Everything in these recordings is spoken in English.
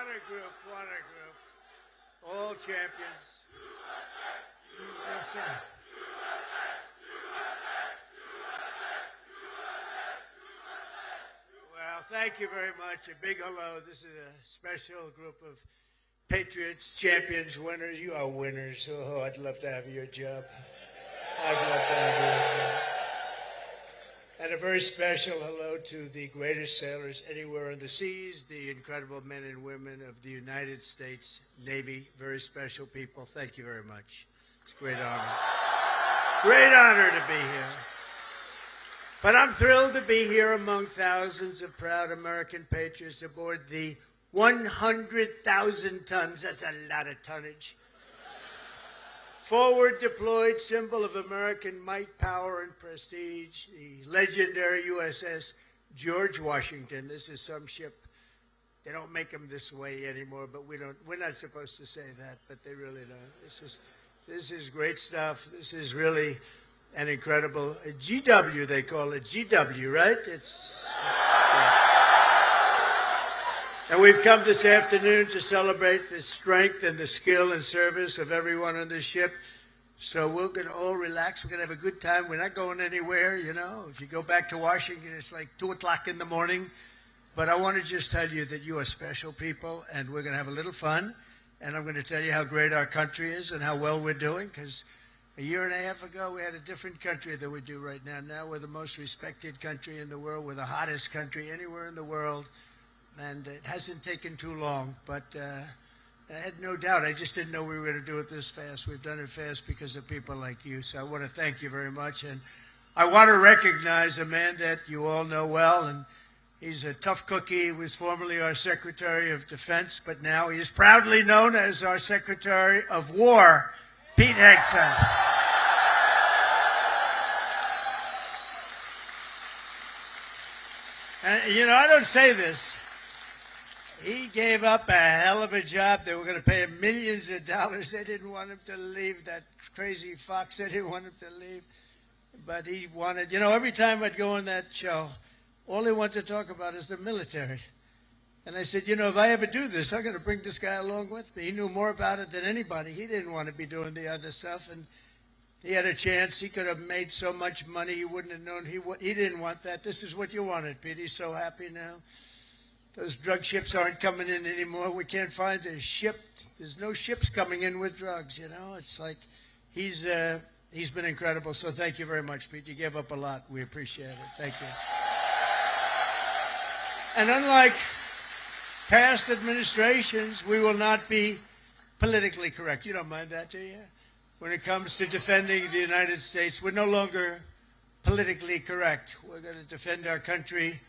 What a group. All champions. USA. Well, thank you very much. A big hello. This is a special group of patriots, champions, winners. You are winners. Oh, I'd love to have your job. I'd love to have your job. And a very special hello to the greatest sailors anywhere in the seas, the incredible men and women of the United States Navy. Very special people. Thank you very much. It's a great honor. Great honor to be here. But I'm thrilled to be here among thousands of proud American patriots aboard the 100,000 tons, that's a lot of tonnage, forward deployed symbol of American might, power, and prestige, the legendary USS George Washington. This is some ship. They don't make them this way anymore, but we're not supposed to say that, but they really don't. This is great stuff. This is really an incredible GW, they call it GW, right? And we've come this afternoon to celebrate the strength and the skill and service of everyone on this ship. So we're going to all relax. We're going to have a good time. We're not going anywhere, you know. If you go back to Washington, it's like 2 o'clock in the morning. But I want to just tell you that you are special people, and we're going to have a little fun. And I'm going to tell you how great our country is and how well we're doing, because a year and a half ago, we had a different country than we do right now. Now we're the most respected country in the world. We're the hottest country anywhere in the world. And it hasn't taken too long, but I had no doubt. I just didn't know we were going to do it this fast. We've done it fast because of people like you. So I want to thank you very much. And I want to recognize a man that you all know well, and he's a tough cookie. He was formerly our Secretary of Defense, but now he is proudly known as our Secretary of War, Pete Hegseth. And, you know, I don't say this. He gave up a hell of a job. They were going to pay him millions of dollars. They didn't want him to leave. That crazy fox, they didn't want him to leave. But he wanted, you know, every time I'd go on that show, all he wanted to talk about is the military. And I said, you know, if I ever do this, I'm going to bring this guy along with me. He knew more about it than anybody. He didn't want to be doing the other stuff. And he had a chance. He could have made so much money he wouldn't have known. He didn't want that. This is what you wanted, Pete. He's so happy now. Those drug ships aren't coming in anymore. We can't find a ship. There's no ships coming in with drugs, you know. It's like he's been incredible. So thank you very much, Pete. You gave up a lot. We appreciate it. Thank you. And unlike past administrations, we will not be politically correct. You don't mind that, do you? When it comes to defending the United States, we're no longer politically correct. We're going to defend our country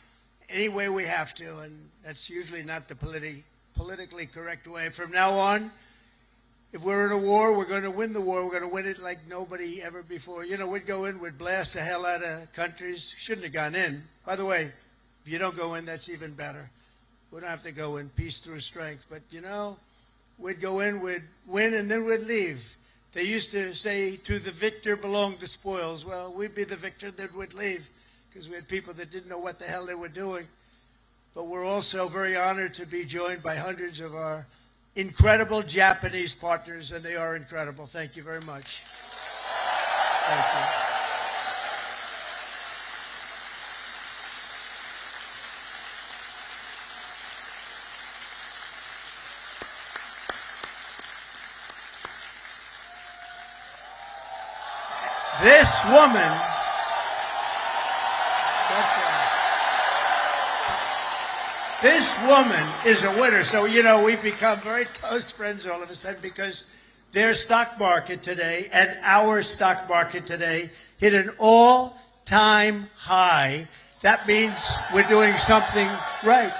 any way we have to, and that's usually not the politically correct way. From now on, if we're in a war, we're going to win the war. We're going to win it like nobody ever before. You know, we'd go in, we'd blast the hell out of countries. Shouldn't have gone in. By the way, if you don't go in, that's even better. We don't have to go in, peace through strength. But, you know, we'd go in, we'd win, and then we'd leave. They used to say, to the victor belong the spoils. Well, we'd be the victor, then we'd leave, because we had people that didn't know what the hell they were doing. But we're also very honored to be joined by hundreds of our incredible Japanese partners, and they are incredible. Thank you very much. Thank you. This woman, this woman is a winner. So, you know, we've become very close friends all of a sudden because their stock market today and our stock market today hit an all-time high. That means we're doing something right.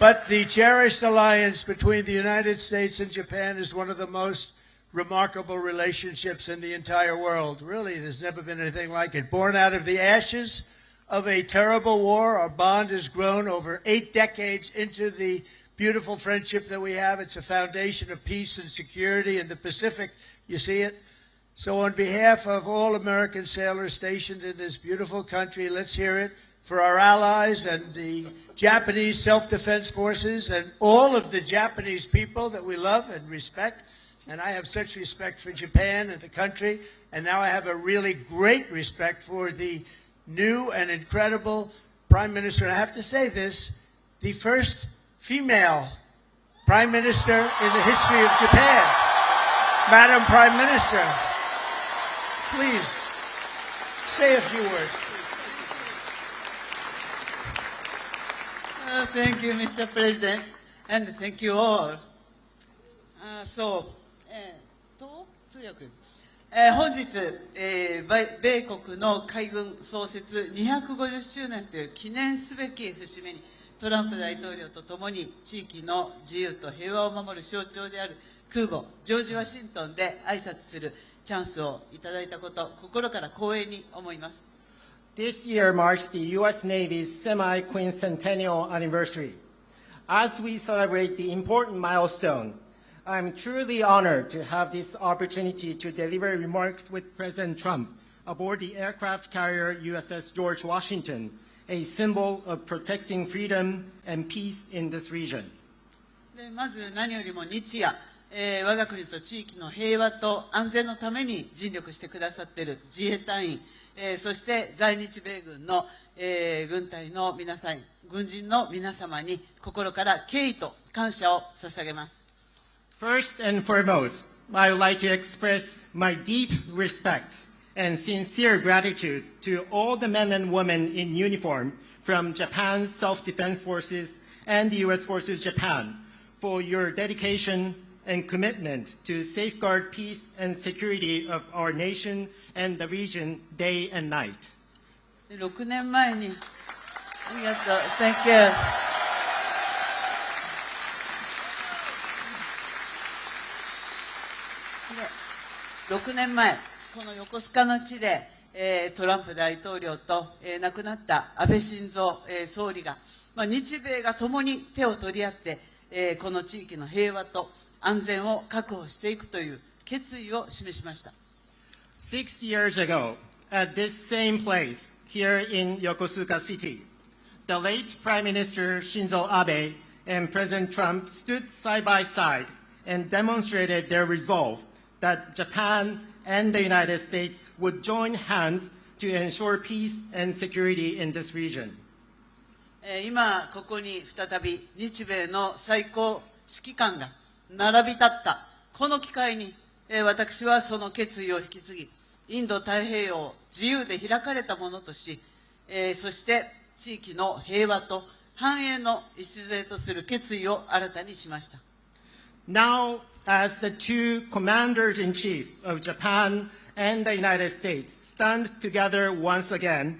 But the cherished alliance between the United States and Japan is one of the most remarkable relationships in the entire world. Really, there's never been anything like it. Born out of the ashes of a terrible war, our bond has grown over 8 decades into the beautiful friendship that we have. It's a foundation of peace and security in the Pacific. You see it? So on behalf of all American sailors stationed in this beautiful country, let's hear it for our allies and the Japanese self-defense forces and all of the Japanese people that we love and respect. And I have such respect for Japan and the country. And now I have a really great respect for the new and incredible Prime Minister. And I have to say this, the first female Prime Minister in the history of Japan. Madam Prime Minister, please say a few words. Thank you, Mr. President, and thank you all. 本日、米国の海軍創設250周年という記念すべき節目に、トランプ大統領とともに地域の自由と平和を守る象徴である空母ジョージ・ワシントンで挨拶するチャンスをいただいたこと、心から光栄に思います。This year marks the U.S. Navy's semi-quincentennial anniversary. As we celebrate the important milestone, I'm truly honored to have this opportunity to deliver remarks with President Trump aboard the aircraft carrier USS George Washington, a symbol of protecting freedom and peace in this region. でまず何よりも日夜、我が国と地域の平和と安全のために尽力してくださっている自衛隊員、そして在日米軍の、軍隊の皆さん、軍人の皆様に心から敬意と感謝を捧げます。First and foremost, I would like to express my deep respect and sincere gratitude to all the men and women in uniform from Japan's Self-Defense Forces and the U.S. Forces Japan for your dedication and commitment to safeguard peace and security of our nation and the region day and night. 6年前に、ありがとう、Thank you. 6年前、この横須賀の地で、トランプ大統領と、亡くなった安倍晋三、総理が、日米が共に手を取り合って、この地域の平和と安全を確保していくという決意を示しました。6 years ago, at this same place, here in Yokosuka City, the late Prime Minister Shinzo Abe and President Trump stood side by side and demonstrated their resolve that Japan and the United States would join hands to ensure peace and security in this region. 今、ここに再び日米の最高指揮官が並び立ったこの機会に、私はその決意を引き継ぎ、インド太平洋を自由で開かれたものとし、そして地域の平和と繁栄の礎とする決意を新たにしました。Now, as the two commanders-in-chief of Japan and the United States stand together once again,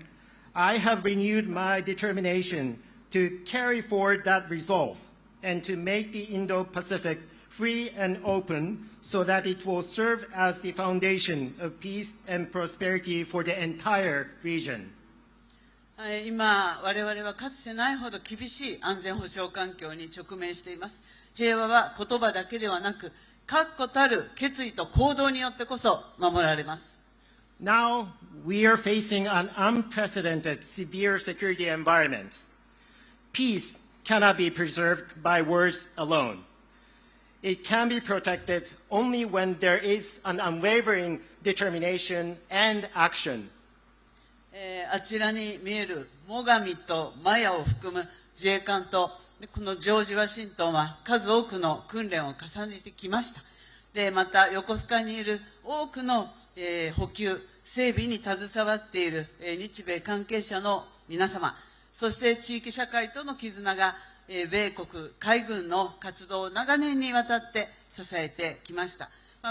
I have renewed my determination to carry forward that resolve and to make the Indo-Pacific free and open so that it will serve as the foundation of peace and prosperity for the entire region. 今、我々はかつてないほど厳しい安全保障環境に直面しています。平和は言葉だけではなく、確固たる決意と行動によってこそ守られます。Now, we are facing an unprecedented severe security environment. Peace cannot be preserved by words alone. It can be protected only when there is an unwavering determination and action. あちらに見える最上とマヤを含む自衛官とこのジョージ・ワシントンは数多くの訓練を重ねてきました。で、また横須賀にいる多くの、補給、整備に携わっている、日米関係者の皆様、そして地域社会との絆が、米国海軍の活動を長年にわたって支えてきました。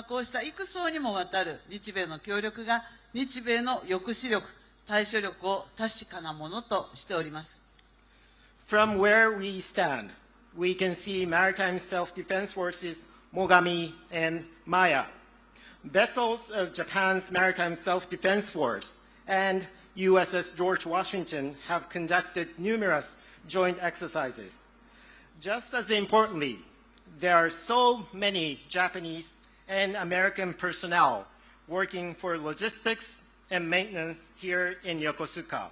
こうした幾層にもわたる日米の協力が日米の抑止力、対処力を確かなものとしております。From where we stand, we can see Maritime Self-Defense Forces Mogami and Maya, vessels of Japan's Maritime Self-Defense Force, and USS George Washington have conducted numerous joint exercises. Just as importantly, there are so many Japanese and American personnel working for logistics and maintenance here in Yokosuka.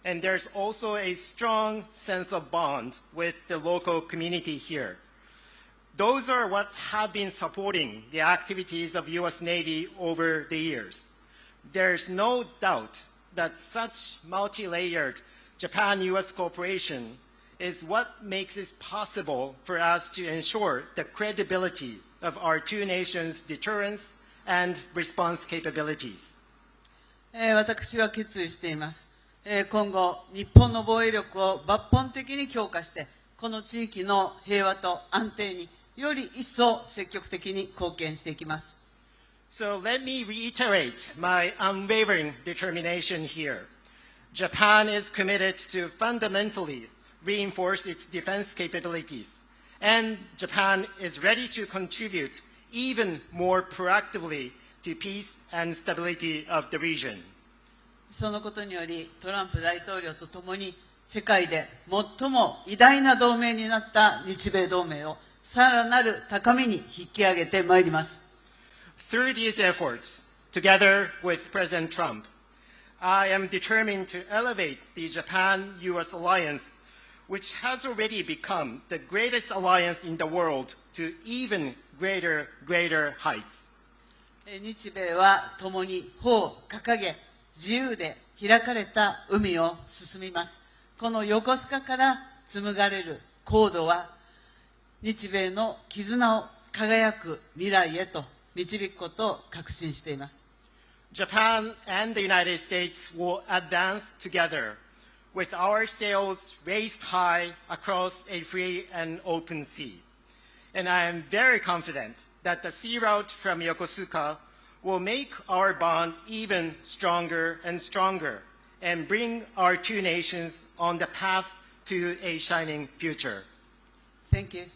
And there's also a strong sense of bond with the local community here. Those are what have been supporting the activities of U.S. Navy over the years. There's no doubt that such multi-layered Japan-U.S. cooperation is what makes it possible for us to ensure the credibility of our two nations' deterrence and response capabilities. 私は決意しています。今後、日本の防衛力を抜本的に強化して、この地域の平和と安定により一層積極的に貢献していきます。So let me reiterate my unwavering determination here. Japan is committed to fundamentally reinforce its defense capabilities, and Japan is ready to contribute even more proactively to peace and stability of the region. そのことにより、トランプ大統領とともに世界で最も偉大な同盟になった日米同盟をさらなる高みに引き上げてまいります。Through these efforts, together with President Trump, I am determined to elevate the Japan-U.S. alliance, which has already become the greatest alliance in the world, to even greater heights. 日米は共に帆を掲げ、自由で開かれた海を進みます。この横須賀から紡がれる航路は、日米の絆を輝く未来へと導くことを確信しています。Japan and the United States will advance together with our sails raised high across a free and open sea. And I am very confident that the sea route from Yokosuka will make our bond even stronger and bring our two nations on the path to a shining future. Thank you.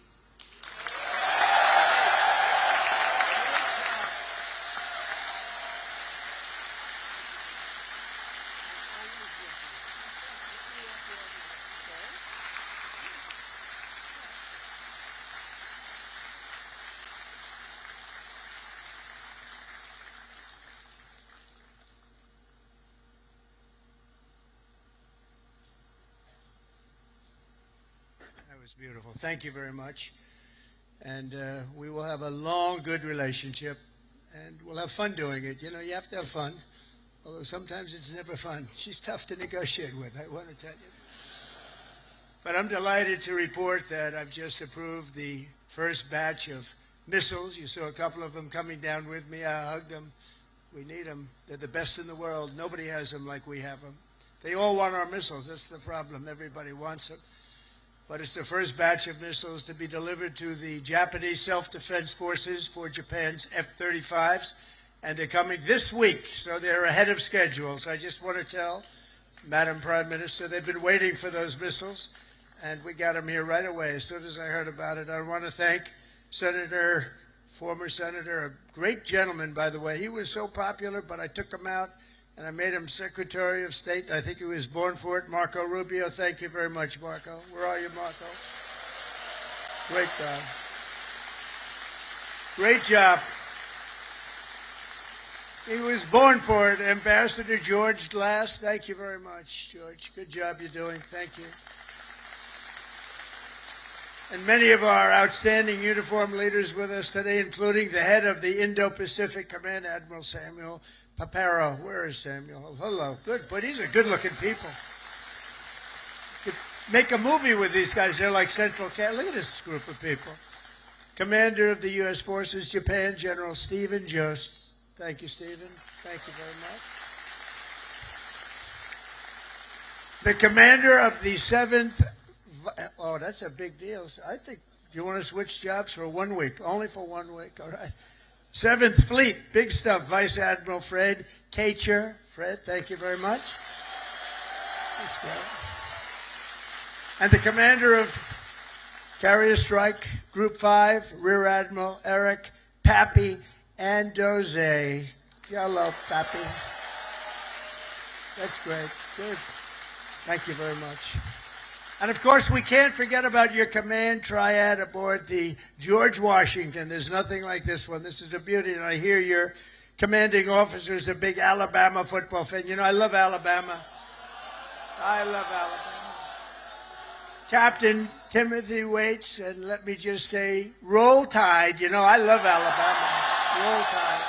That was beautiful. Thank you very much. And we will have a long, good relationship, and we'll have fun doing it. You know, you have to have fun, although sometimes it's never fun. She's tough to negotiate with, I want to tell you. But I'm delighted to report that I've just approved the first batch of missiles. You saw a couple of them coming down with me. I hugged them. We need them. They're the best in the world. Nobody has them like we have them. They all want our missiles. That's the problem. Everybody wants them. But it's the first batch of missiles to be delivered to the Japanese self-defense forces for Japan's F-35s. And they're coming this week, so they're ahead of schedule. So I just want to tell Madam Prime Minister, they've been waiting for those missiles, and we got them here right away as soon as I heard about it. I want to thank former Senator, a great gentleman, by the way. He was so popular, but I took him out, and I made him Secretary of State. I think he was born for it. Marco Rubio, thank you very much, Marco. Where are you, Marco? Great job. Great job. He was born for it. Ambassador George Glass, thank you very much, George. Good job you're doing. Thank you. And many of our outstanding uniform leaders with us today, including the head of the Indo-Pacific Command, Admiral Samuel Paparo. Where is Samuel? Oh, hello. Good, but these are good-looking people. You could make a movie with these guys. They're like Central Cat. Look at this group of people. Commander of the U.S. Forces, Japan, General Stephen Jost. Thank you, Stephen. Thank you very much. The commander of the 7th... Oh, that's a big deal. I think, do you want to switch jobs for 1 week? Only for 1 week, all right. 7th Fleet, big stuff. Vice Admiral Fred Kacher. Fred, thank you very much. That's great. And the commander of Carrier Strike Group 5, Rear Admiral Eric Pappy Andoze. Hello, Pappy. That's great. Good. Thank you very much. And, of course, we can't forget about your command triad aboard the George Washington. There's nothing like this one. This is a beauty, and I hear your commanding officer is a big Alabama football fan. You know, I love Alabama. I love Alabama. Captain Timothy Waits, and let me just say, roll tide. You know, I love Alabama. Roll tide.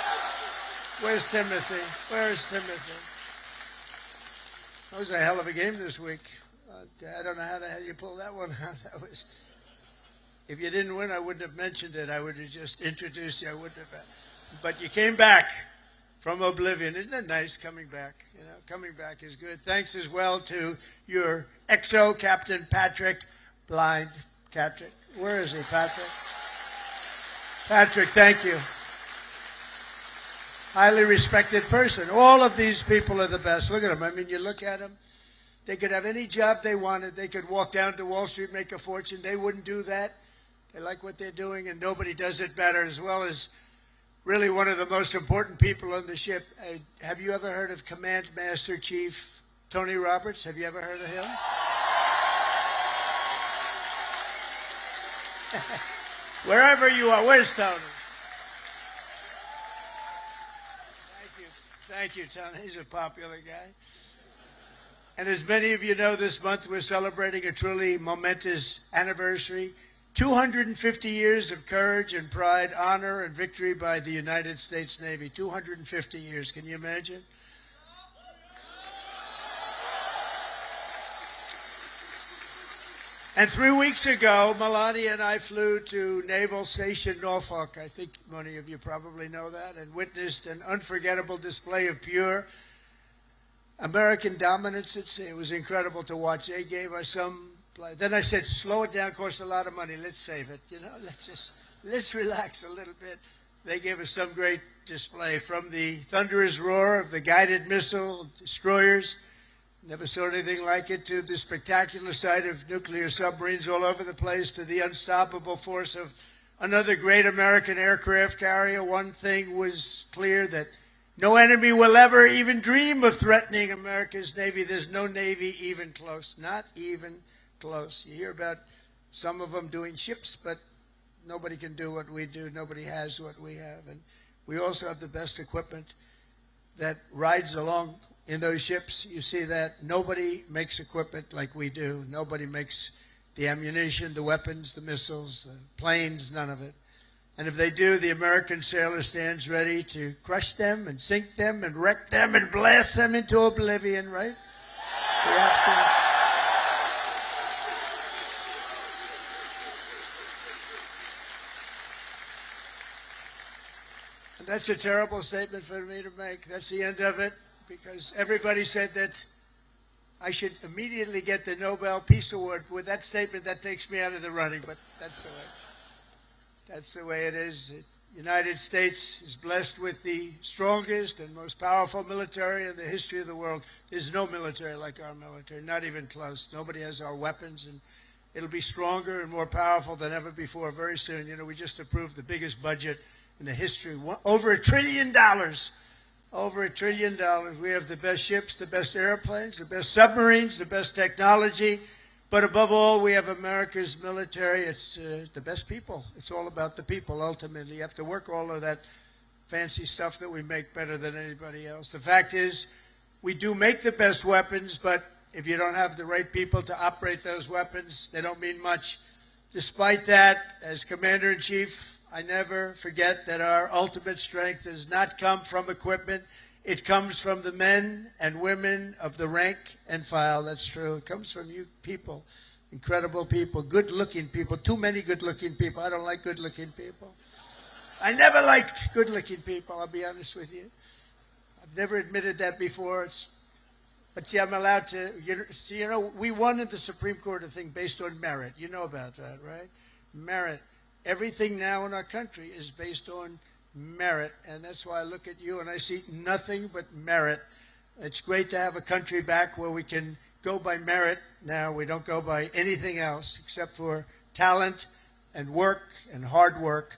Where's Timothy? Where's Timothy? That was a hell of a game this week. I don't know how the hell you pulled that one out. That was. If you didn't win, I wouldn't have mentioned it. I would have just introduced you. I wouldn't have. But you came back from oblivion. Isn't it nice coming back? You know, coming back is good. Thanks as well to your XO, Captain Patrick Blind. Patrick, where is he, Patrick? Patrick, thank you. Highly respected person. All of these people are the best. Look at them. I mean, you look at them. They could have any job they wanted. They could walk down to Wall Street, make a fortune. They wouldn't do that. They like what they're doing, and nobody does it better, as well as really one of the most important people on the ship. Have you ever heard of Command Master Chief Tony Roberts? Have you ever heard of him? Wherever you are, where's Tony? Thank you, Tony. He's a popular guy. And as many of you know, this month we're celebrating a truly momentous anniversary. 250 years of courage and pride, honor, and victory by the United States Navy. 250 years. Can you imagine? And 3 weeks ago, Melania and I flew to Naval Station Norfolk. I think many of you probably know that, and witnessed an unforgettable display of pure American dominance at sea. It was incredible to watch. They gave us some. Then I said, slow it down, costs a lot of money. Let's save it. You know, let's relax a little bit. They gave us some great display, from the thunderous roar of the guided missile destroyers, never saw anything like it, to the spectacular sight of nuclear submarines all over the place, to the unstoppable force of another great American aircraft carrier. One thing was clear, that no enemy will ever even dream of threatening America's Navy. There's no Navy even close, not even close. You hear about some of them doing ships, but nobody can do what we do. Nobody has what we have. And we also have the best equipment that rides along in those ships. You see that. Nobody makes equipment like we do. Nobody makes the ammunition, the weapons, the missiles, the planes, none of it. And if they do, the American sailor stands ready to crush them and sink them and wreck them and blast them into oblivion, right? We have to. And that's a terrible statement for me to make. That's the end of it, because everybody said that I should immediately get the Nobel Peace Award. With that statement, that takes me out of the running, but that's the way. That's the way it is. The United States is blessed with the strongest and most powerful military in the history of the world. There's no military like our military, not even close. Nobody has our weapons, and it'll be stronger and more powerful than ever before very soon. You know, we just approved the biggest budget in the history, over $1 trillion. Over $1 trillion. We have the best ships, the best airplanes, the best submarines, the best technology. But above all, we have America's military. It's the best people. It's all about the people, ultimately. You have to work all of that fancy stuff that we make better than anybody else. The fact is, we do make the best weapons, but if you don't have the right people to operate those weapons, they don't mean much. Despite that, as Commander-in-Chief, I never forget that our ultimate strength does not come from equipment. It comes from the men and women of the rank and file. That's true. It comes from you people, incredible people, good-looking people, too many good-looking people. I don't like good-looking people. I never liked good-looking people, I'll be honest with you. I've never admitted that before. But see, I'm allowed to, you know, we won in the Supreme Court a thing based on merit. You know about that, right? Merit. Everything now in our country is based on merit, and that's why I look at you and I see nothing but merit. It's great to have a country back where we can go by merit now. We don't go by anything else except for talent and work and hard work,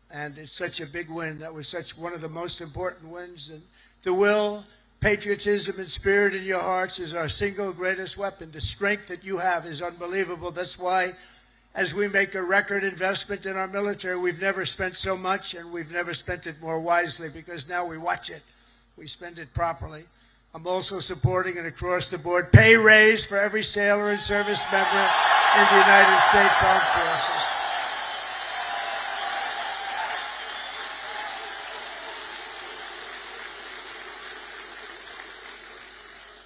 and it's such a big win. That was such one of the most important wins, and the will, patriotism, and spirit in your hearts is our single greatest weapon. The strength that you have is unbelievable. That's why, as we make a record investment in our military, we've never spent so much, and we've never spent it more wisely, because now we watch it. We spend it properly. I'm also supporting an across-the-board pay raise for every sailor and service member in the United States Armed Forces.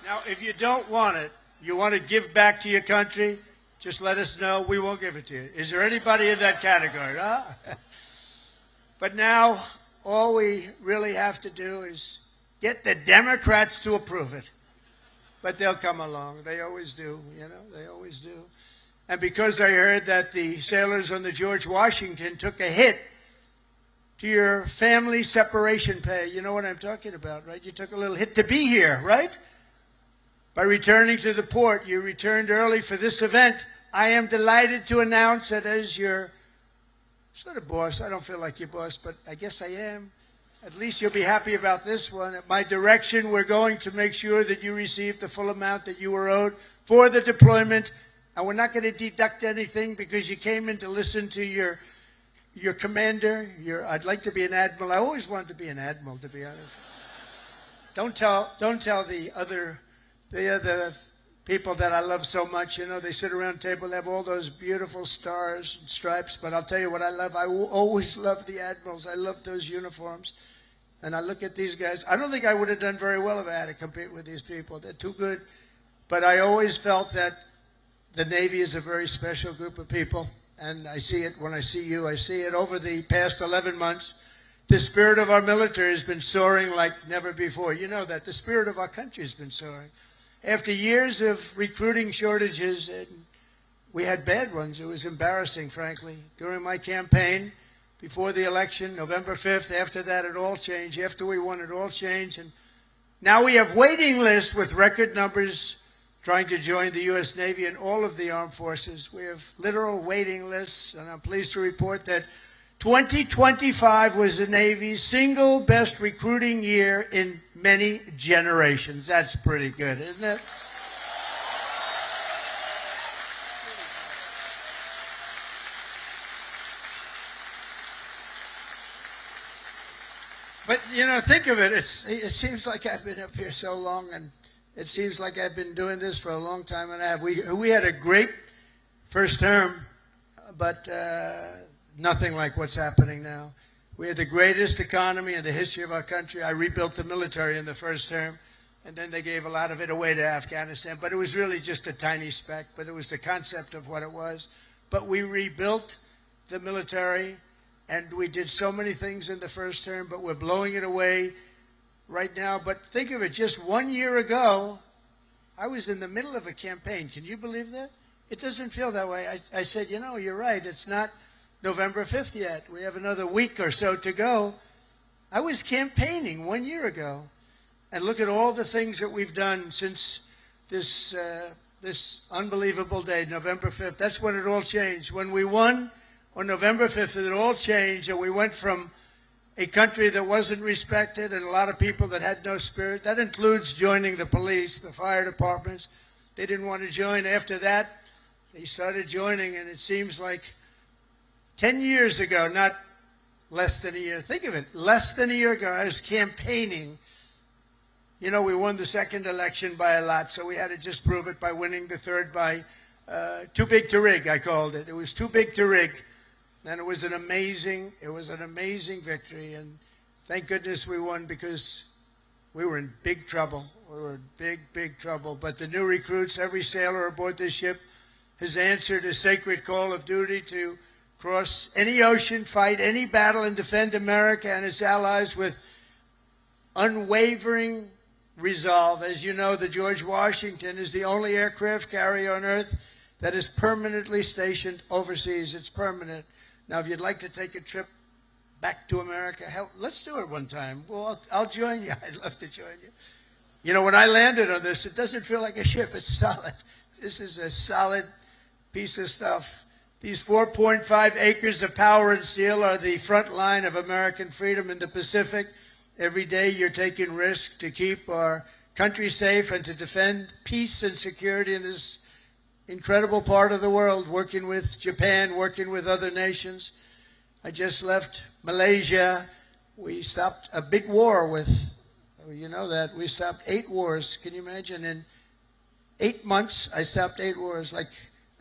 Now, if you don't want it, you want to give back to your country, just let us know. We won't give it to you. Is there anybody in that category? Huh? But now, all we really have to do is get the Democrats to approve it. But they'll come along. They always do, they always do. And because I heard that the sailors on the George Washington took a hit to your family separation pay, you know what I'm talking about, right? You took a little hit to be here, right? By returning to the port, you returned early for this event. I am delighted to announce that as your sort of boss, I don't feel like your boss, but I guess I am. At least you'll be happy about this one. At my direction, we're going to make sure that you receive the full amount that you were owed for the deployment. And we're not going to deduct anything because you came in to listen to your commander. I'd like to be an admiral. I always wanted to be an admiral, to be honest. Don't tell the other people that I love so much. They sit around the table, they have all those beautiful stars and stripes. But I'll tell you what I love. I always love the admirals. I love those uniforms. And I look at these guys. I don't think I would have done very well if I had to compete with these people. They're too good. But I always felt that the Navy is a very special group of people. And I see it when I see you. I see it over the past 11 months. The spirit of our military has been soaring like never before. You know that. The spirit of our country has been soaring. After years of recruiting shortages, and we had bad ones. It was embarrassing, frankly. During my campaign, before the election, November 5th, after that, it all changed. After we won, it all changed. And now we have waiting lists with record numbers trying to join the U.S. Navy and all of the armed forces. We have literal waiting lists, and I'm pleased to report that 2025 was the Navy's single best recruiting year in many generations. That's pretty good, isn't it? But, think of it. It seems like I've been up here so long, and it seems like I've been doing this for a long time and a half. We had a great first term, but nothing like what's happening now. We had the greatest economy in the history of our country. I rebuilt the military in the first term, and then they gave a lot of it away to Afghanistan. But it was really just a tiny speck, but it was the concept of what it was. But we rebuilt the military, and we did so many things in the first term, but we're blowing it away right now. But think of it, just 1 year ago, I was in the middle of a campaign. Can you believe that? It doesn't feel that way. I said, you're right. It's not November 5th yet. We have another week or so to go. I was campaigning 1 year ago. And look at all the things that we've done since this unbelievable day, November 5th. That's when it all changed. When we won on November 5th, it all changed. And we went from a country that wasn't respected and a lot of people that had no spirit. That includes joining the police, the fire departments. They didn't want to join. After that, they started joining, and it seems like 10 years ago, not less than a year. Think of it, less than a year ago, I was campaigning. We won the second election by a lot, so we had to just prove it by winning the third by too big to rig, I called it. It was too big to rig. And it was an amazing victory. And thank goodness we won, because we were in big trouble. We were in big trouble. But the new recruits, every sailor aboard this ship has answered a sacred call of duty to cross any ocean, fight any battle, and defend America and its allies with unwavering resolve. As you know, the George Washington is the only aircraft carrier on Earth that is permanently stationed overseas. It's permanent. Now, if you'd like to take a trip back to America, let's do it one time. Well, I'll join you. I'd love to join you. When I landed on this, it doesn't feel like a ship. It's solid. This is a solid piece of stuff. These 4.5 acres of power and steel are the front line of American freedom in the Pacific. Every day you're taking risk to keep our country safe and to defend peace and security in this incredible part of the world, working with Japan, working with other nations. I just left Malaysia. We stopped a big war with You know that. We stopped 8 wars. Can you imagine? In 8 months, I stopped 8 wars. Like,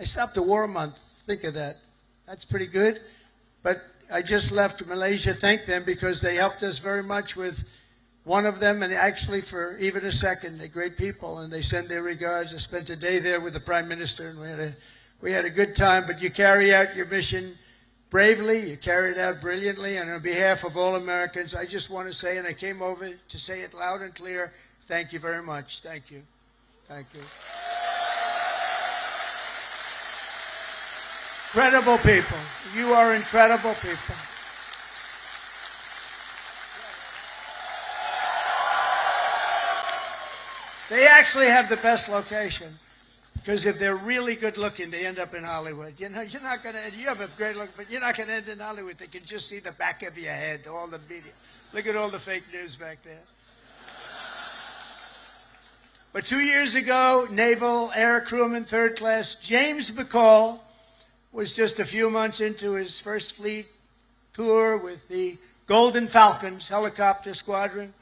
I stopped a war a month. Think of that. That's pretty good. But I just left Malaysia. Thank them because they helped us very much with one of them, and actually for even a second. They're great people, and they send their regards. I spent a day there with the Prime Minister, and we had a good time. But you carry out your mission bravely. You carry it out brilliantly. And on behalf of all Americans, I just want to say, and I came over to say it loud and clear, thank you very much. Thank you. Thank you. Incredible people. You are incredible people. They actually have the best location. Because if they're really good looking, they end up in Hollywood. You know, you're not going to, you have a great look, but you're not going to end in Hollywood. They can just see the back of your head, all the media. Look at all the fake news back there. But 2 years ago, Naval Air Crewman, 3rd Class, James McCall was just a few months into his first fleet tour with the Golden Falcons helicopter squadron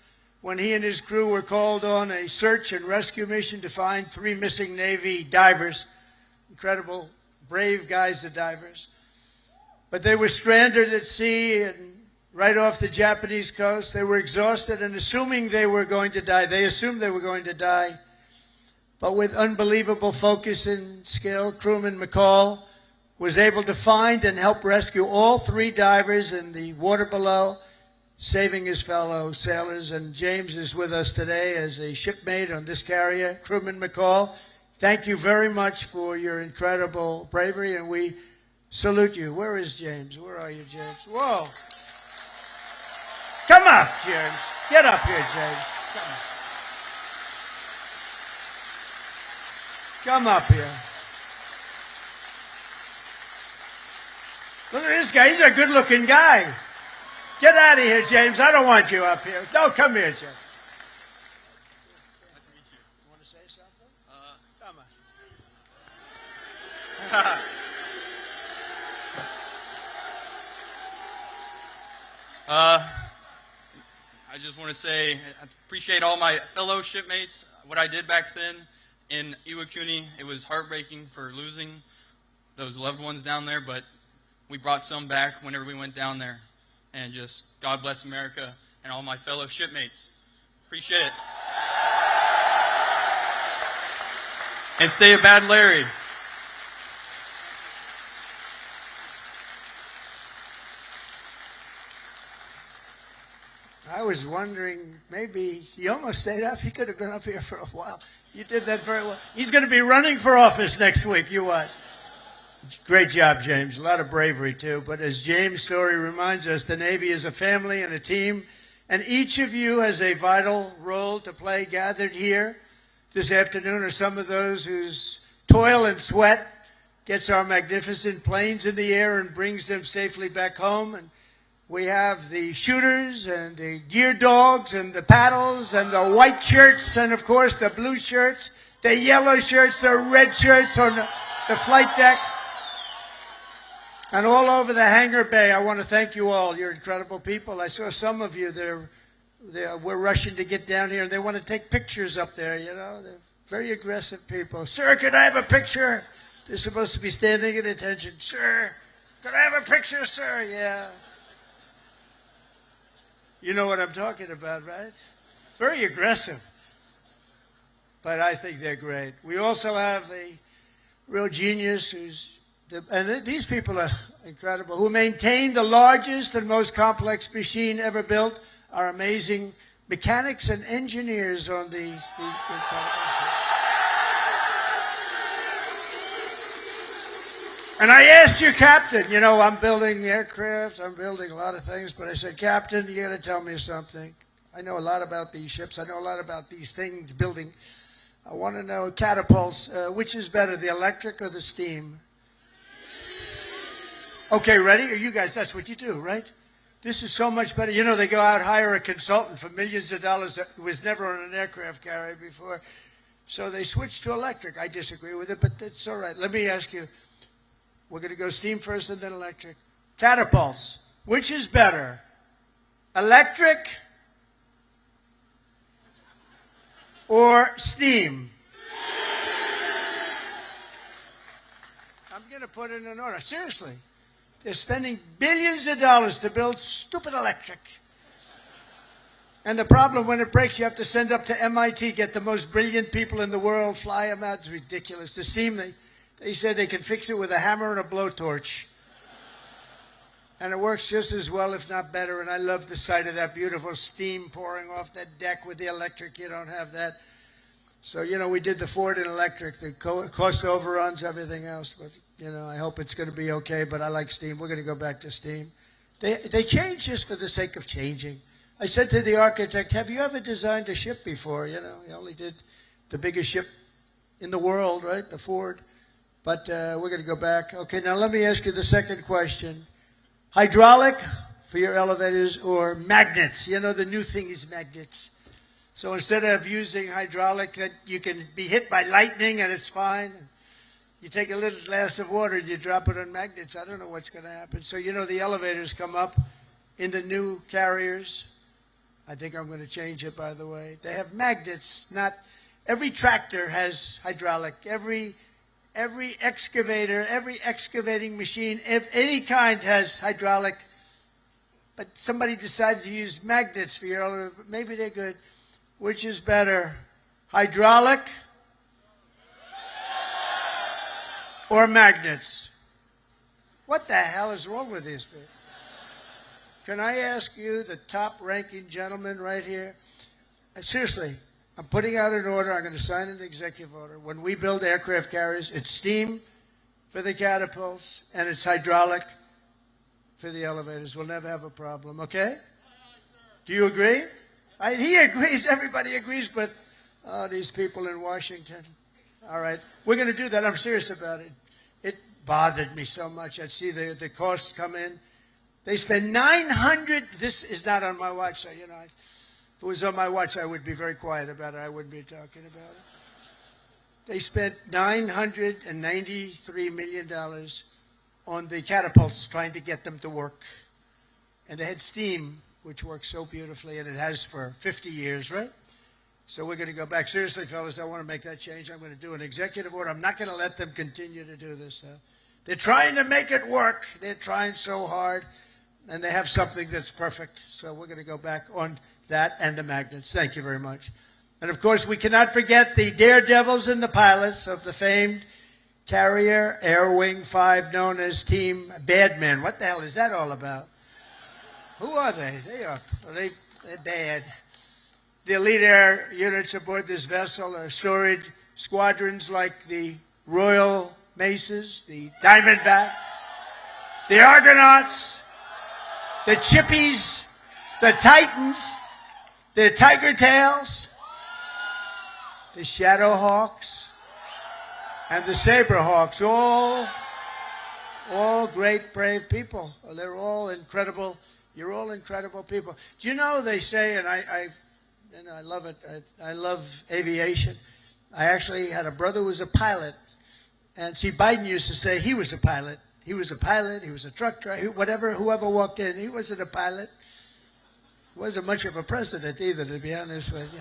when he and his crew were called on a search and rescue mission to find 3 missing Navy divers. Incredible, brave guys, the divers. But they were stranded at sea and right off the Japanese coast. They were exhausted and assuming they were going to die. They assumed they were going to die. But with unbelievable focus and skill, crewman McCall was able to find and help rescue all 3 divers in the water below, saving his fellow sailors. And James is with us today as a shipmate on this carrier. Crewman McCall, thank you very much for your incredible bravery, and we salute you. Where is James? Where are you, James? Whoa. Come up, James. Get up here, James. Come up here. Look at this guy. He's a good-looking guy. Get out of here, James. I don't want you up here. No, come here, James. Nice to meet you. You want to say something? Come on. I just want to say I appreciate all my fellow shipmates. What I did back then in Iwakuni, it was heartbreaking for losing those loved ones down there, but we brought some back whenever we went down there. And just God bless America and all my fellow shipmates. Appreciate it. And stay a bad Larry. I was wondering, maybe he almost stayed up. He could have been up here for a while. You did that very well. He's going to be running for office next week. You watch. Great job, James. A lot of bravery, too. But as James' story reminds us, the Navy is a family and a team, and each of you has a vital role to play. Gathered here this afternoon are some of those whose toil and sweat gets our magnificent planes in the air and brings them safely back home. And we have the shooters and the gear dogs and the paddles and the white shirts and, of course, the blue shirts, the yellow shirts, the red shirts on the flight deck. And all over the hangar bay, I want to thank you all. You're incredible people. I saw some of you, we're rushing to get down here, and they want to take pictures up there, you know. They're very aggressive people. Sir, could I have a picture? They're supposed to be standing at attention. Sir, could I have a picture, sir? Yeah. You know what I'm talking about, right? Very aggressive. But I think they're great. We also have a real genius and these people are incredible, who maintain the largest and most complex machine ever built, are amazing mechanics and engineers on the And I asked your captain, you know, I'm building aircraft, I'm building a lot of things, but I said, Captain, you got to tell me something. I know a lot about these ships. I know a lot about these things building. I want to know, catapults, which is better, the electric or the steam? Okay, ready? You guys, that's what you do, right? This is so much better. You know, they go out, hire a consultant for millions of dollars that was never on an aircraft carrier before. So they switched to electric. I disagree with it, but it's all right. Let me ask you, we're going to go steam first and then electric. Catapults, which is better, electric or steam? I'm going to put it in order. Seriously. They're spending billions of dollars to build stupid electric. And the problem, when it breaks, you have to send up to MIT, get the most brilliant people in the world, fly them out. It's ridiculous. The steam, they said they can fix it with a hammer and a blowtorch. And it works just as well, if not better. And I love the sight of that beautiful steam pouring off that deck with the electric. You don't have that. So, you know, we did the Ford in electric. The cost overruns, everything else. But, you know, I hope it's going to be okay. But I like steam. We're going to go back to steam. They change just for the sake of changing. I said to the architect, have you ever designed a ship before? You know, he only did the biggest ship in the world, right? The Ford. But we're going to go back. Okay, now let me ask you the second question. Hydraulic for your elevators or magnets? You know, the new thing is magnets. So instead of using hydraulic, that you can be hit by lightning and it's fine. You take a little glass of water and you drop it on magnets. I don't know what's going to happen. So, you know, the elevators come up in the new carriers. I think I'm going to change it, by the way. They have magnets. Not every tractor has hydraulic. Every excavator, every excavating machine, of any kind has hydraulic. But somebody decided to use magnets for your elevator. Maybe they're good. Which is better, hydraulic or magnets? What the hell is wrong with these people? Can I ask you, the top-ranking gentleman right here? Seriously, I'm putting out an order. I'm going to sign an executive order. When we build aircraft carriers, it's steam for the catapults, and it's hydraulic for the elevators. We'll never have a problem, okay? Do you agree? He agrees. Everybody agrees, but these people in Washington. All right. We're going to do that. I'm serious about it. It bothered me so much. I'd see the costs come in. They spend $900. This is not on my watch, so, you know, if it was on my watch, I would be very quiet about it. I wouldn't be talking about it. They spent $993 million on the catapults, trying to get them to work. And they had steam, which works so beautifully, and it has for 50 years, right? So we're going to go back. Seriously, fellas, I want to make that change. I'm going to do an executive order. I'm not going to let them continue to do this. They're trying to make it work. They're trying so hard, and they have something that's perfect. So we're going to go back on that and the magnets. Thank you very much. And, of course, we cannot forget the daredevils and the pilots of the famed carrier Air Wing 5, known as Team Badman. What the hell is that all about? Who are they? They're bad. The elite air units aboard this vessel are storied squadrons like the Royal Maces, the Diamondback, the Argonauts, the Chippies, the Titans, the Tiger Tails, the Shadowhawks, and the Saberhawks. All great, brave people. They're all incredible. You're all incredible people. Do you know, they say, and I love it, I love aviation. I actually had a brother who was a pilot. And see, Biden used to say he was a pilot. He was a pilot. He was a truck driver. Whoever walked in, he wasn't a pilot. He wasn't much of a president either, to be honest with you.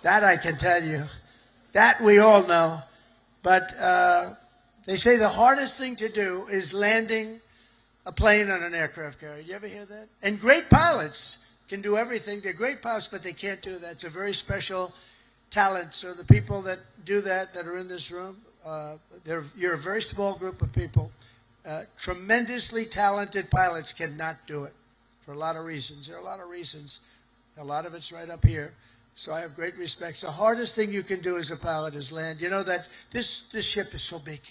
That I can tell you. That we all know. But they say the hardest thing to do is landing a plane on an aircraft carrier. You ever hear that? And great pilots can do everything. They're great pilots, but they can't do that. It's a very special talent. So the people that do that are in this room, you're a very small group of people. Tremendously talented pilots cannot do it for a lot of reasons. There are a lot of reasons. A lot of it's right up here. So I have great respect. The hardest thing you can do as a pilot is land. You know that this ship is so big.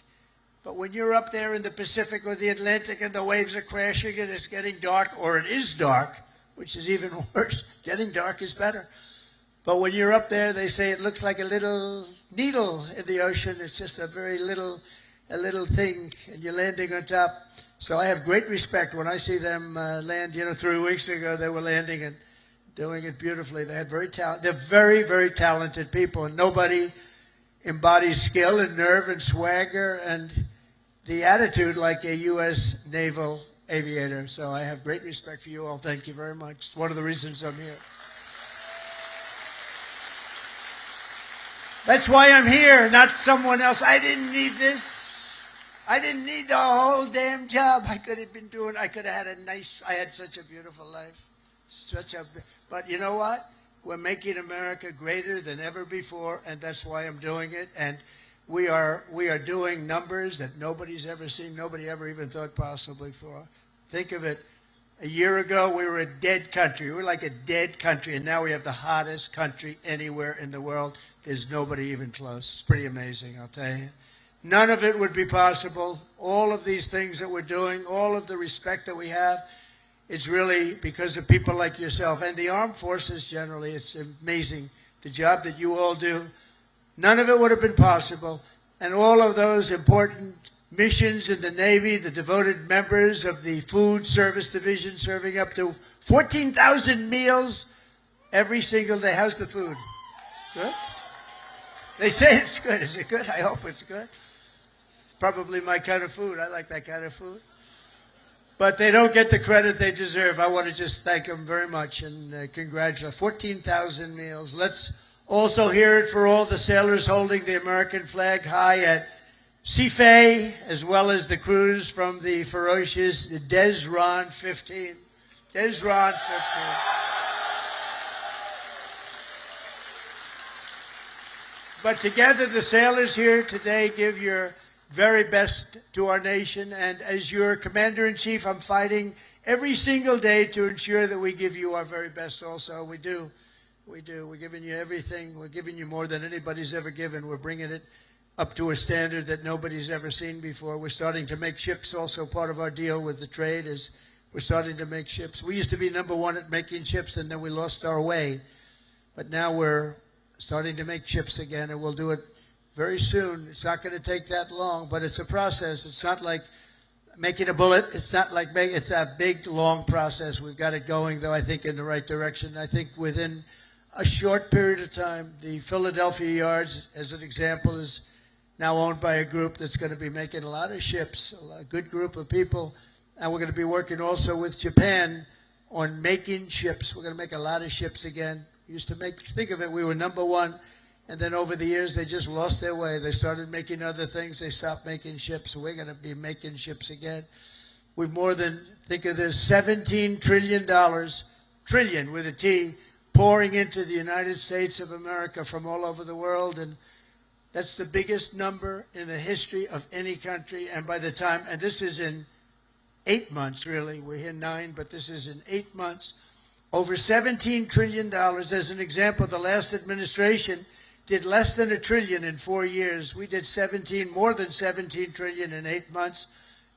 But when you're up there in the Pacific or the Atlantic and the waves are crashing and it's getting dark, or it is dark, which is even worse, getting dark is better. But when you're up there, they say it looks like a little needle in the ocean. It's just a very little thing, and you're landing on top. So I have great respect when I see them land. You know, 3 weeks ago they were landing and doing it beautifully. They had they're very, very talented people, and nobody embodies skill and nerve and swagger and the attitude like a U.S. naval aviator. So I have great respect for you all. Thank you very much. It's one of the reasons I'm here. That's why I'm here, not someone else. I didn't need this. I didn't need the whole damn job. I could have had I had such a beautiful life. But you know what? We're making America greater than ever before, and that's why I'm doing it. And we are doing numbers that nobody's ever seen, nobody ever even thought possible before. Think of it. A year ago, we were a dead country. We were like a dead country, and now we have the hottest country anywhere in the world. There's nobody even close. It's pretty amazing, I'll tell you. None of it would be possible. All of these things that we're doing, all of the respect that we have, it's really because of people like yourself and the armed forces generally. It's amazing the job that you all do. None of it would have been possible. And all of those important missions in the Navy, the devoted members of the Food Service Division serving up to 14,000 meals every single day. How's the food? Good? They say it's good. Is it good? I hope it's good. It's probably my kind of food. I like that kind of food. But they don't get the credit they deserve. I want to just thank them very much and congratulate 14,000 meals. Let's also hear it for all the sailors holding the American flag high at Seafay, as well as the crews from the ferocious Desron 15. Desron 15. But together, the sailors here today give your very best to our nation. And as your commander-in-chief, I'm fighting every single day to ensure that we give you our very best also. We do. We do. We're giving you everything. We're giving you more than anybody's ever given. We're bringing it up to a standard that nobody's ever seen before. We're starting to make ships also. Part of our deal with the trade is we're starting to make ships. We used to be number one at making ships, and then we lost our way. But now we're starting to make ships again, and we'll do it very soon. It's not going to take that long, but it's a process. It's not like making a bullet. It's not like it's a big, long process. We've got it going, though, I think, in the right direction. I think within a short period of time, the Philadelphia yards, as an example, is now owned by a group that's going to be making a lot of ships, a good group of people. And we're going to be working also with Japan on making ships. We're going to make a lot of ships again. We used to think of it, we were number one. And then over the years, they just lost their way. They started making other things. They stopped making ships. So we're going to be making ships again. We've more than, think of this, $17 trillion, trillion with a T, pouring into the United States of America from all over the world. And that's the biggest number in the history of any country. And by the time, and this is in 8 months, really. We're here 9, but this is in 8 months. Over $17 trillion. As an example, the last administration did less than $1 trillion in 4 years. We did more than 17 trillion in 8 months.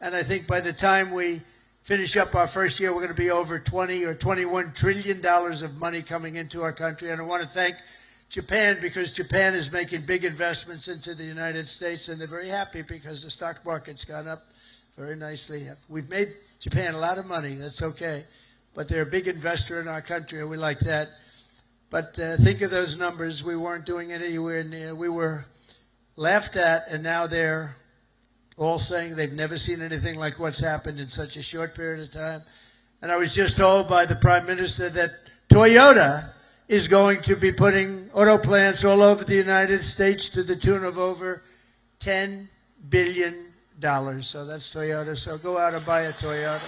And I think by the time we finish up our first year, we're going to be over 20 or $21 trillion of money coming into our country. And I want to thank Japan, because Japan is making big investments into the United States, and they're very happy because the stock market's gone up very nicely. We've made Japan a lot of money. That's okay. But they're a big investor in our country, and we like that. But think of those numbers. We weren't doing anywhere near. We were laughed at, and now they're all saying they've never seen anything like what's happened in such a short period of time. And I was just told by the Prime Minister that Toyota is going to be putting auto plants all over the United States to the tune of over $10 billion. So that's Toyota. So go out and buy a Toyota.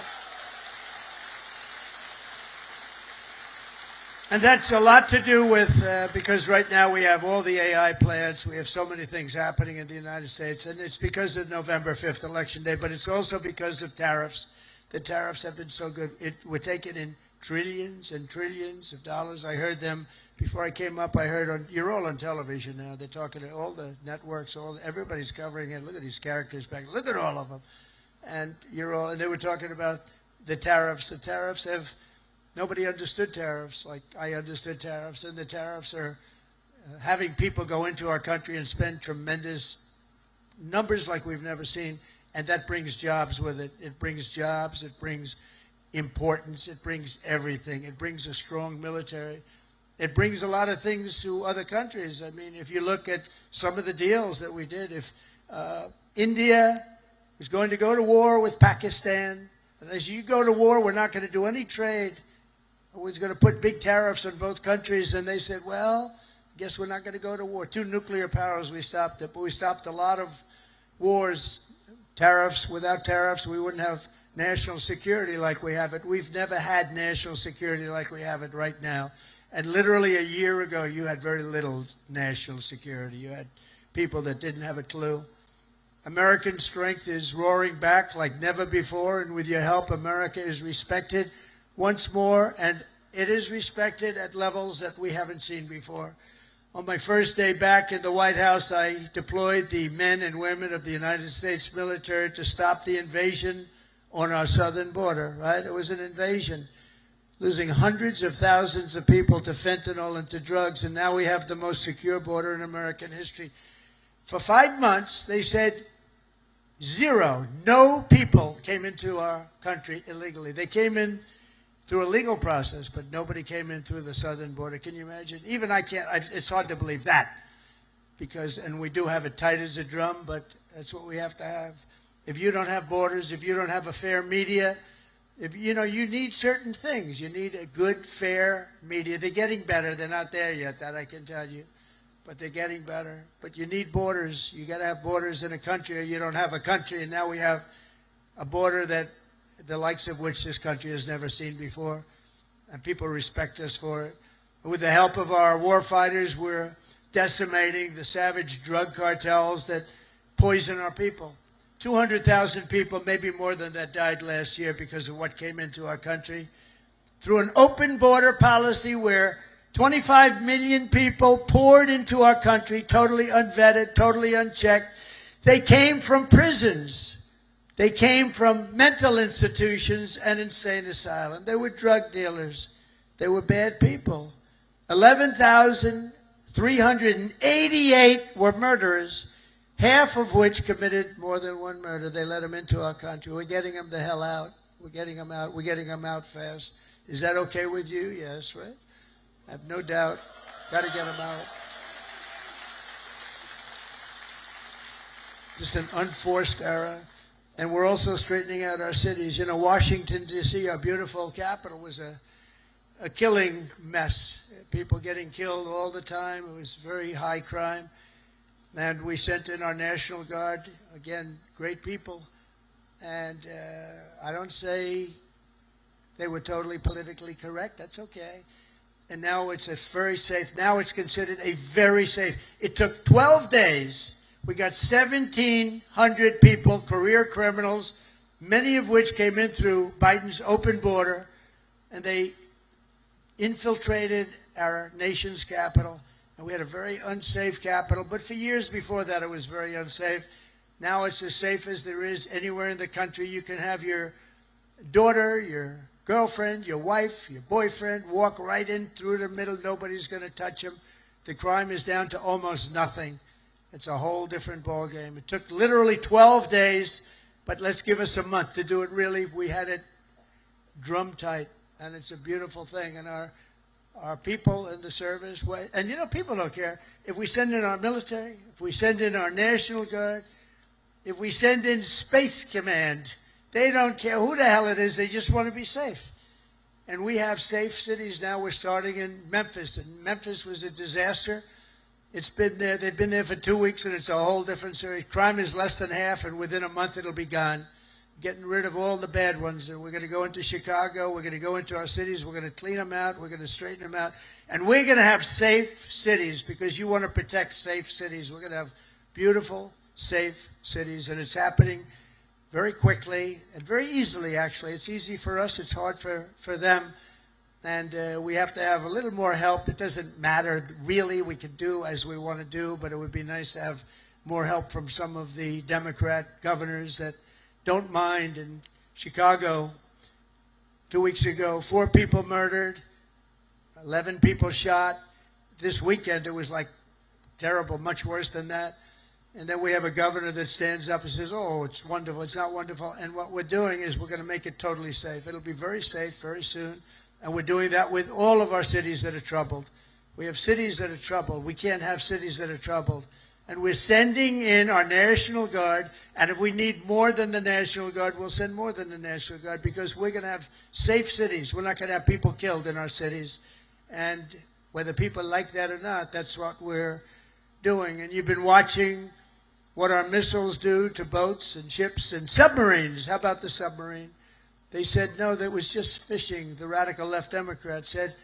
And that's a lot to do with, because right now we have all the AI plants. We have so many things happening in the United States. And it's because of November 5th, Election Day, but it's also because of tariffs. The tariffs have been so good. We're taking in trillions and trillions of dollars. I heard them before I came up. I heard you're all on television now. They're talking to all the networks. Everybody's covering it. Look at these characters back. Look at all of them. And and they were talking about the tariffs. The tariffs have, nobody understood tariffs like I understood tariffs. And the tariffs are having people go into our country and spend tremendous numbers like we've never seen. And that brings jobs with it. It brings jobs. It brings importance. It brings everything. It brings a strong military. It brings a lot of things to other countries. I mean, if you look at some of the deals that we did, if India was going to go to war with Pakistan, and as you go to war, we're not going to do any trade. We're going to put big tariffs on both countries. And they said, well, guess we're not going to go to war. 2 nuclear powers, we stopped it, but we stopped a lot of wars, tariffs. Without tariffs, we wouldn't have national security like we have it. We've never had national security like we have it right now. And literally a year ago, you had very little national security. You had people that didn't have a clue. American strength is roaring back like never before, and with your help, America is respected once more, and it is respected at levels that we haven't seen before. On my first day back in the White House, I deployed the men and women of the United States military to stop the invasion on our southern border, right? It was an invasion, losing hundreds of thousands of people to fentanyl and to drugs, and now we have the most secure border in American history. For 5 months, they said no people came into our country illegally. They came in through a legal process, but nobody came in through the southern border. Can you imagine? Even I can't, it's hard to believe that, because, and we do have it tight as a drum, but that's what we have to have. If you don't have borders, if you don't have a fair media, if you need certain things. You need a good, fair media. They're getting better. They're not there yet, that I can tell you, but they're getting better. But you need borders. You got to have borders in a country, or you don't have a country. And now we have a border that the likes of which this country has never seen before, and people respect us for it. With the help of our war fighters, we're decimating the savage drug cartels that poison our people. 200,000 people, maybe more than that, died last year because of what came into our country. Through an open border policy where 25 million people poured into our country, totally unvetted, totally unchecked. They came from prisons. They came from mental institutions and insane asylums. They were drug dealers. They were bad people. 11,388 were murderers, half of which committed more than one murder. They let them into our country. We're getting them the hell out. We're getting them out. We're getting them out fast. Is that okay with you? Yes, right? I have no doubt. Got to get them out. Just an unforced era. And we're also straightening out our cities. Washington, D.C., our beautiful capital, was a killing mess. People getting killed all the time. It was very high crime. And we sent in our National Guard, again, great people. And I don't say they were totally politically correct. That's okay. And now it's a very safe. Now it's considered a very safe. It took 12 days. We got 1,700 people, career criminals, many of which came in through Biden's open border, and they infiltrated our nation's capital. And we had a very unsafe capital, but for years before that it was very unsafe. Now it's as safe as there is anywhere in the country. You can have your daughter, your girlfriend, your wife, your boyfriend walk right in through the middle. Nobody's going to touch them. The crime is down to almost nothing. It's a whole different ballgame. It took literally 12 days, but let's give us a month to do it really. We had it drum tight, and it's a beautiful thing. And our people in the service, and people don't care. If we send in our military, if we send in our National Guard, if we send in Space Command, they don't care who the hell it is. They just want to be safe. And we have safe cities now. We're starting in Memphis, and Memphis was a disaster. It's been there. They've been there for 2 weeks, and it's a whole different series. Crime is less than half, and within a month it'll be gone. Getting rid of all the bad ones. And we're going to go into Chicago. We're going to go into our cities. We're going to clean them out. We're going to straighten them out. And we're going to have safe cities, because you want to protect safe cities. We're going to have beautiful, safe cities, and it's happening very quickly and very easily, actually. It's easy for us. It's hard for them. And we have to have a little more help. It doesn't matter, really. We can do as we want to do, but it would be nice to have more help from some of the Democrat governors that don't mind. In Chicago, 2 weeks ago, 4 people murdered, 11 people shot. This weekend, it was like terrible, much worse than that. And then we have a governor that stands up and says, oh, it's wonderful. It's not wonderful. And what we're doing is we're going to make it totally safe. It'll be very safe very soon. And we're doing that with all of our cities that are troubled. We have cities that are troubled. We can't have cities that are troubled. And we're sending in our National Guard. And if we need more than the National Guard, we'll send more than the National Guard, because we're going to have safe cities. We're not going to have people killed in our cities. And Whether people like that or not, that's what we're doing. And you've been watching what our missiles do to boats and ships and submarines. How about the submarine? They said, no, that was just fishing. The radical left Democrats said,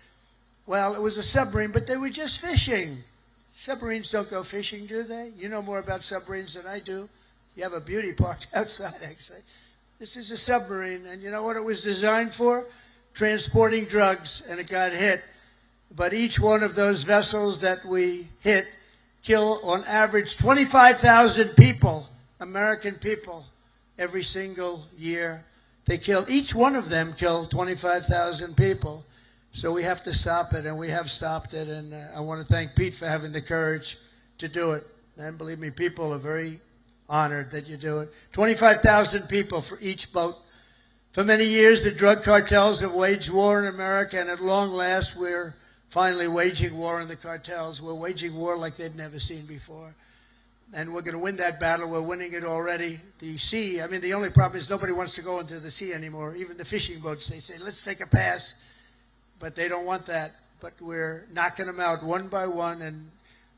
well, it was a submarine, but they were just fishing. Submarines don't go fishing, do they? You know more about submarines than I do. You have a beauty parked outside, actually. This is a submarine, and you know what it was designed for? Transporting drugs, and it got hit. But each one of those vessels that we hit kill, on average, 25,000 people, American people, every single year. They kill, each one of them killed 25,000 people. So we have to stop it, and we have stopped it. And I want to thank Pete for having the courage to do it. And believe me, people are very honored that you do it. 25,000 people for each boat. For many years, the drug cartels have waged war in America, and at long last, we're finally waging war on the cartels. We're waging war like they'd never seen before. And we're going to win that battle. We're winning it already. The sea, I mean, the only problem is nobody wants to go into the sea anymore. Even the fishing boats, they say, let's take a pass. But they don't want that. But we're knocking them out one by one. And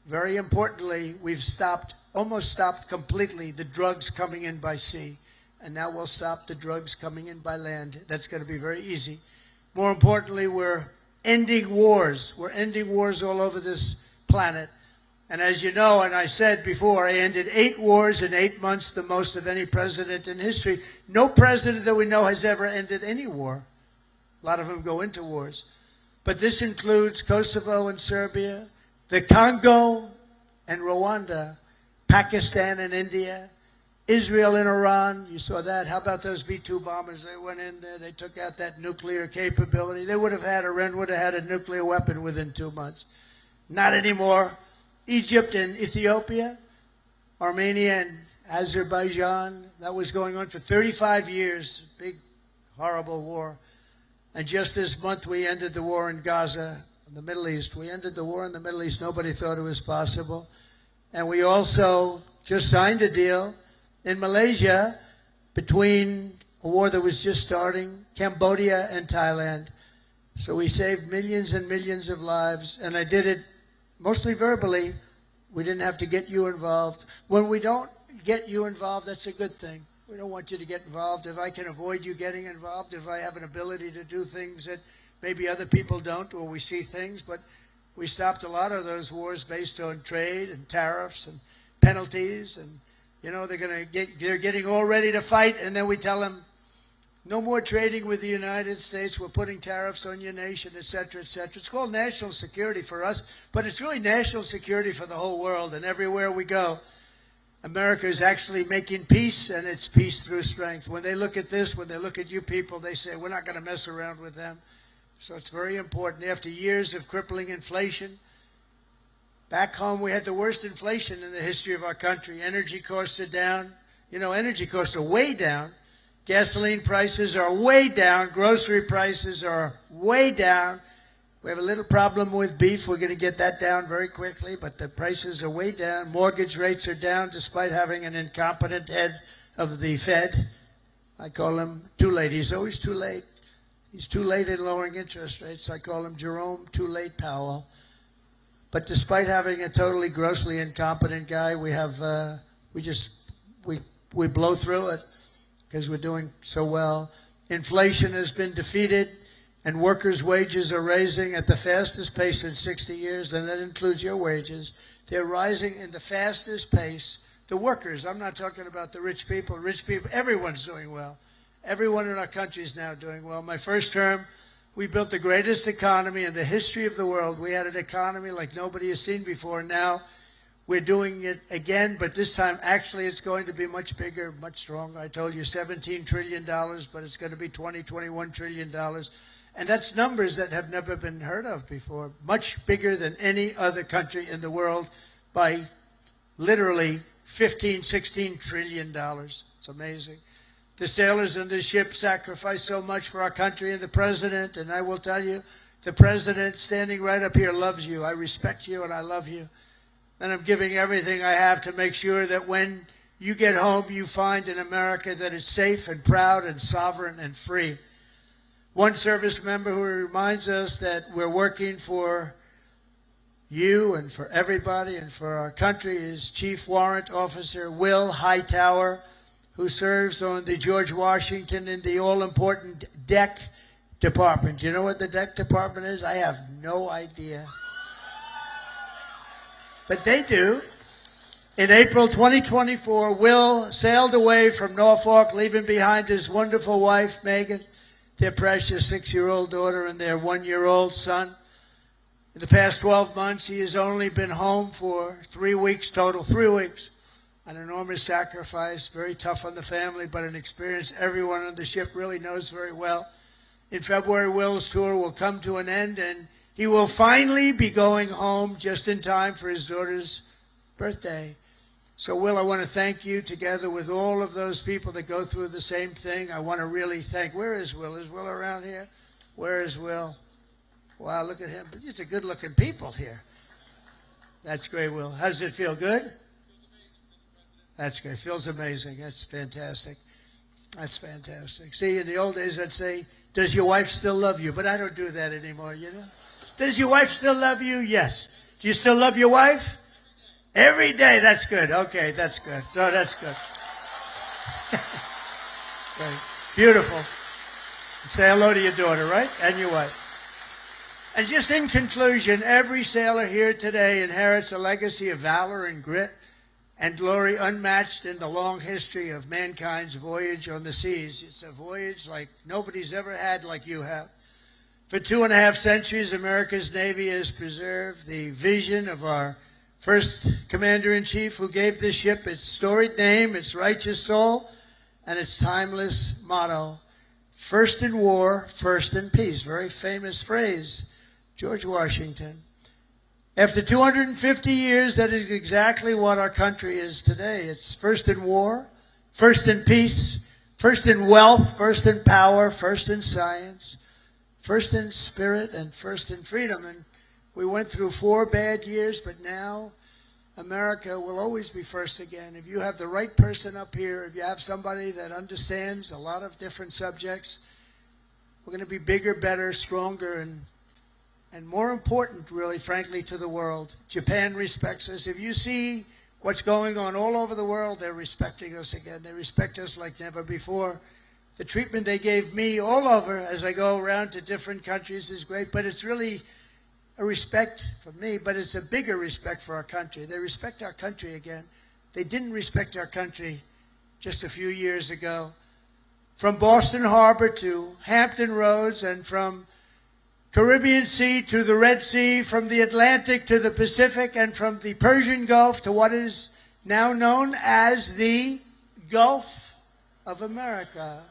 very importantly, we've almost stopped completely the drugs coming in by sea. And now we'll stop the drugs coming in by land. That's going to be very easy. More importantly, we're ending wars. We're ending wars all over this planet. And as you know, and I said before, I ended 8 wars in 8 months, the most of any president in history. No president that we know has ever ended any war. A lot of them go into wars. But this includes Kosovo and Serbia, the Congo and Rwanda, Pakistan and India, Israel and Iran. You saw that. How about those B-2 bombers? They went in there. They took out that nuclear capability. They would have had, Iran would have had a nuclear weapon within 2 months. Not anymore. Egypt and Ethiopia, Armenia and Azerbaijan. That was going on for 35 years. Big, horrible war. And just this month, we ended the war in Gaza, in the Middle East. We ended the war in the Middle East. Nobody thought it was possible. And we also just signed a deal in Malaysia between a war that was just starting, Cambodia and Thailand. So we saved millions and millions of lives. And I did it mostly verbally. We didn't have to get you involved. When we don't get you involved, that's a good thing. We don't want you to get involved. If I can avoid you getting involved, if I have an ability to do things that maybe other people don't, or we see things, but we stopped a lot of those wars based on trade and tariffs and penalties, and you know they're getting all ready to fight, and then we tell them, no more trading with the United States. We're putting tariffs on your nation, et cetera, et cetera. It's called national security for us, but it's really national security for the whole world. And everywhere we go, America is actually making peace, and it's peace through strength. When they look at this, when they look at you people, they say, we're not going to mess around with them. So it's very important. After years of crippling inflation, back home we had the worst inflation in the history of our country. Energy costs are down. You know, energy costs are way down. Gasoline prices are way down. Grocery prices are way down. We have a little problem with beef. We're going to get that down very quickly, but the prices are way down. Mortgage rates are down despite having an incompetent head of the Fed. I call him too late. He's always too late. He's too late in lowering interest rates. I call him Jerome Too Late Powell. But despite having a totally grossly incompetent guy, we have we blow through it because we're doing so well. Inflation has been defeated, and workers' wages are rising at the fastest pace in 60 years, and that includes your wages. They're rising in the fastest pace. The workers, I'm not talking about the rich people. Rich people, everyone's doing well. Everyone in our country is now doing well. My first term, we built the greatest economy in the history of the world. We had an economy like nobody has seen before. Now we're doing it again, but this time actually it's going to be much bigger, much stronger. I told you $17 trillion, but it's going to be $21 trillion. And that's numbers that have never been heard of before. Much bigger than any other country in the world by literally $16 trillion. It's amazing. The sailors in the ship sacrificed so much for our country, and the president, and I will tell you, the president standing right up here loves you. I respect you and I love you. And I'm giving everything I have to make sure that when you get home, you find an America that is safe and proud and sovereign and free. One service member who reminds us that we're working for you and for everybody and for our country is Chief Warrant Officer Will Hightower, who serves on the George Washington in the all-important deck department. Do you know what the deck department is? I have no idea. But they do. In April 2024, Will sailed away from Norfolk, leaving behind his wonderful wife, Megan, their precious 6-year-old daughter, and their 1-year-old son. In the past 12 months, he has only been home for 3 weeks total, 3 weeks. An enormous sacrifice, very tough on the family, but an experience everyone on the ship really knows very well. In February, Will's tour will come to an end, and he will finally be going home just in time for his daughter's birthday. So, Will, I want to thank you together with all of those people that go through the same thing. I want to really thank, where is Will? Is Will around here? Where is Will? Wow, look at him. These are good-looking people here. That's great, Will. How does it feel? Good? That's great. Feels amazing. That's fantastic. That's fantastic. See, in the old days, I'd say, does your wife still love you? But I don't do that anymore, you know? Does your wife still love you? Yes. Do you still love your wife? Every day. That's good. Okay, that's good. So that's good. Great. Beautiful. Say hello to your daughter, right? And your wife. And just in conclusion, every sailor here today inherits a legacy of valor and grit and glory unmatched in the long history of mankind's voyage on the seas. It's a voyage like nobody's ever had like you have. For 2.5 centuries, America's Navy has preserved the vision of our first commander-in-chief, who gave this ship its storied name, its righteous soul, and its timeless motto, first in war, first in peace. Very famous phrase, George Washington. After 250 years, that is exactly what our country is today. It's first in war, first in peace, first in wealth, first in power, first in science, first in spirit, and first in freedom. And we went through 4 bad years, but now America will always be first again. If you have the right person up here, if you have somebody that understands a lot of different subjects, we're going to be bigger, better, stronger, and more important, really, frankly, to the world. Japan respects us. If you see what's going on all over the world, they're respecting us again. They respect us like never before. The treatment they gave me all over as I go around to different countries is great, but it's really a respect for me, but it's a bigger respect for our country. They respect our country again. They didn't respect our country just a few years ago. From Boston Harbor to Hampton Roads, and from Caribbean Sea to the Red Sea, from the Atlantic to the Pacific, and from the Persian Gulf to what is now known as the Gulf of America.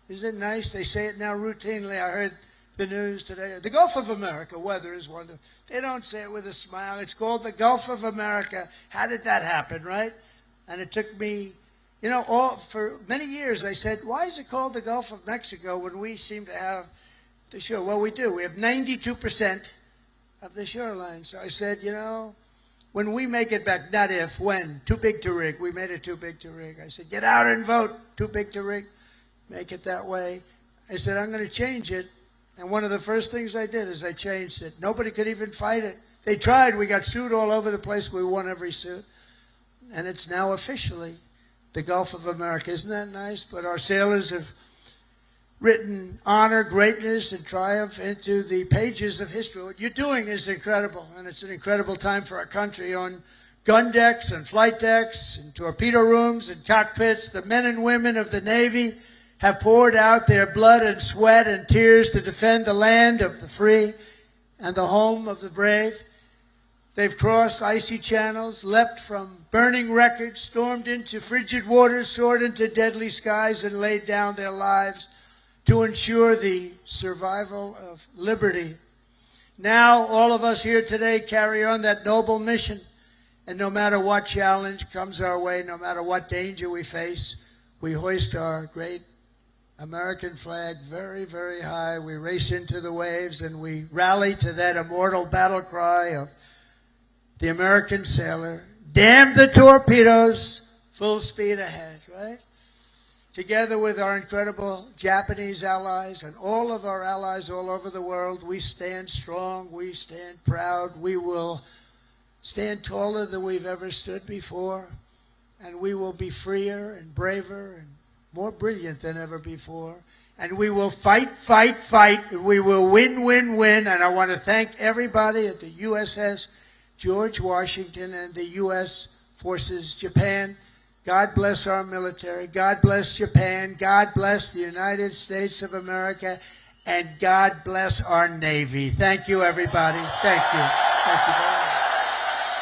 Isn't it nice? They say it now routinely. I heard the news today. The Gulf of America, weather is wonderful. They don't say it with a smile. It's called the Gulf of America. How did that happen, right? And it took me, you know, for many years I said, why is it called the Gulf of Mexico when we seem to have the shore? Well, we do. We have 92% of the shoreline. So I said, you know, when we make it back, not if, when, too big to rig. We made it too big to rig. I said, get out and vote. Too big to rig. Make it that way. I said, I'm going to change it. And one of the first things I did is I changed it. Nobody could even fight it. They tried. We got sued all over the place. We won every suit. And it's now officially the Gulf of America. Isn't that nice? But our sailors have written honor, greatness, and triumph into the pages of history. What you're doing is incredible, and it's an incredible time for our country. On gun decks and flight decks and torpedo rooms and cockpits, the men and women of the Navy have poured out their blood and sweat and tears to defend the land of the free and the home of the brave. They've crossed icy channels, leapt from burning wreckage, stormed into frigid waters, soared into deadly skies, and laid down their lives to ensure the survival of liberty. Now, all of us here today carry on that noble mission, and no matter what challenge comes our way, no matter what danger we face, we hoist our great American flag very, very high. We race into the waves, and we rally to that immortal battle cry of the American sailor, damn the torpedoes, full speed ahead, right? Together with our incredible Japanese allies and all of our allies all over the world, we stand strong, we stand proud, we will stand taller than we've ever stood before, and we will be freer and braver and more brilliant than ever before. And we will fight, fight, fight, and we will win, win, win. And I want to thank everybody at the USS George Washington and the U.S. Forces Japan. God bless our military. God bless Japan. God bless the United States of America. And God bless our Navy. Thank you, everybody. Thank you. Thank you very much.